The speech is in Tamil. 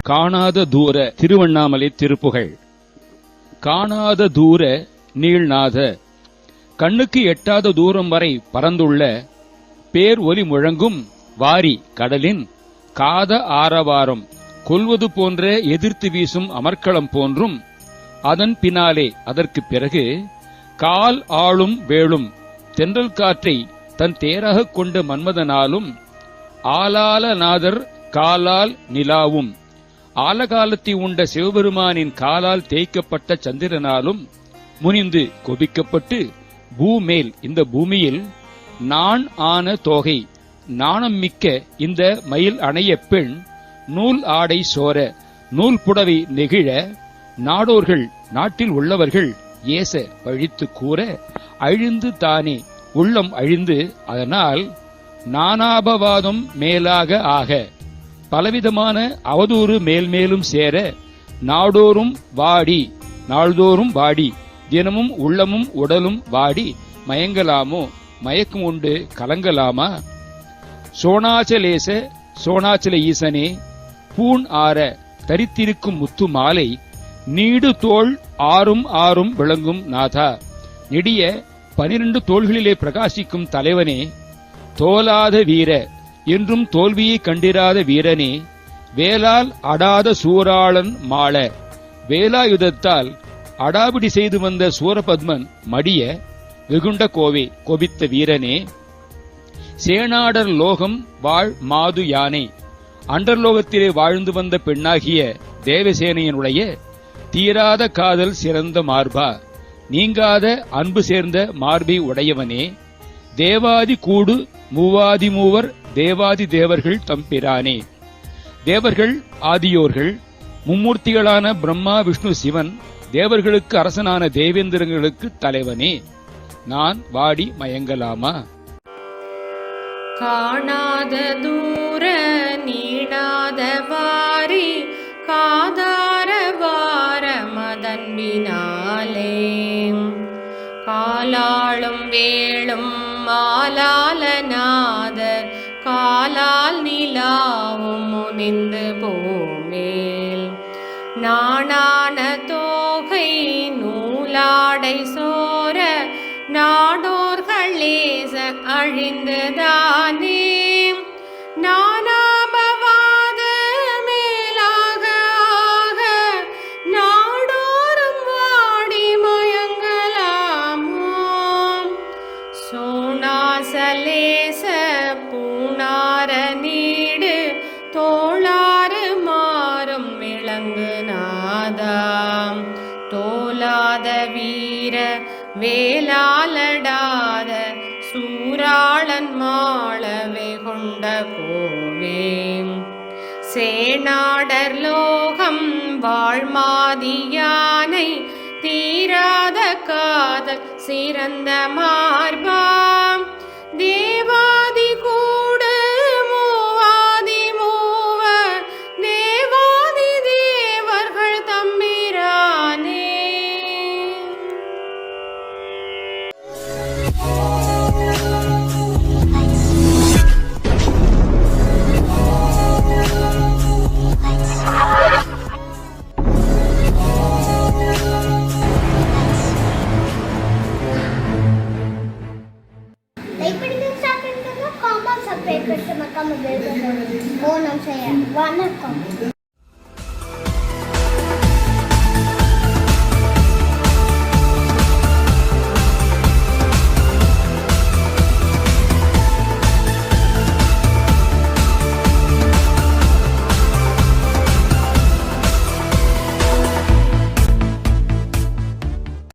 காணாத தூர திருவண்ணாமலை திருப்புகழ். காணாத தூர நீள்நாத, கண்ணுக்கு எட்டாத தூரம் வரை பறந்துள்ள பேர் ஒலி முழங்கும் வாரி கடலின் காத ஆரவாரம் கொல்வது போன்ற எதிர்த்து வீசும் அமர்க்களம் போன்றும், அதன் பின்னாலே அதற்குப் பிறகு கால் ஆளும் வேளும் தென்றல் காற்றை தன் தேராகக் கொண்ட மன்மதனாலும், ஆலாலநாதர் காலால் நிலாவும் ஆலகாலத்தை உண்ட சிவபெருமானின் காலால் தேய்க்கப்பட்ட சந்திரனாலும் முனிந்து கொபிக்கப்பட்டு பூமேல் இந்த பூமியில் நான் ஆன தோகை நாணம் மிக்க இந்த மயில் அணைய பெண் நூல் ஆடை சோர நூல் புடவை நெகிழ நாடோர்கள் நாட்டில் உள்ளவர்கள் ஏச பழித்து கூற அழிந்து தானே உள்ளம் அழிந்து அதனால் நானாபவாதம் மேலாக ஆக பலவிதமான அவதூறு மேல்மேலும் சேர நாடோறும் வாடி நாள்தோறும் வாடி தினமும் உள்ளமும் உடலும் வாடி மயங்கலாமோ மயக்கம் உண்டு கலங்கலாமா? சோணாச்சலேச சோணாச்சல ஈசனே பூண் ஆற தரித்திருக்கும் முத்து மாலை நீடு தோள் ஆறும் ஆறும் விளங்கும் நாதா, நெடிய 12 தோள்களிலே பிரகாசிக்கும் தலைவனே, தோலாத வீர என்றும் தோல்வியை கண்டிராத வீரனே, வேலால் அடாத சூராளன் மாள வேலாயுதத்தால் அடாபிடி செய்து வந்த சூரபத்மன் மடிய வெகுண்ட கோவே கொபித்த வீரனே, சேனாடர் லோகம் வாழ் மாது யானை அண்டர்லோகத்திலே வாழ்ந்து வந்த பெண்ணாகிய தேவசேனையனுடைய தீராத காதல் சிறந்த மார்பா, நீங்காத அன்பு சேர்ந்த மார்பை உடையவனே, தேவாதி கூடு மூவாதி மூவர் தேவாதி தேவர்கள் தம்பிரானே, தேவர்கள் ஆதியோர்கள் மும்மூர்த்திகளான பிரம்மா விஷ்ணு சிவன் தேவர்களுக்கு அரசனான தேவேந்திரங்களுக்கு தலைவனே, நான் வாடி மயங்கலாமா? காணாத தூர நீடாத வாரி காதார வார மதன்பினாலே காலாளும் வேளும் மாலாலநாதர் காலால் நிலாவும் முனிந்து போமேல் நாணான தோகை நூலாடை சோர நாடோர்களேச அழிந்துதானே நானாபவாத மேலாக ஆக நாடோறும் வாடி மயங்கலாமோ? சோணாசலேச பூணார நீடு தோளாறு மாறும் விளங்கு நாதாம் தோலாத வீர வேலாலடாத சூராளன் மாளவே கொண்ட கோவே சேனாடர் லோகம் வாழ்மாதியானை தீராத காதல் சிறந்த மார்பா தேவாதி கூடு மூவாதி மூவர் தேவாதி தேவர்கள் தம்பிரானே. Subscribe करके मक्का में बेल बटन ऑन ऑन से है। वरना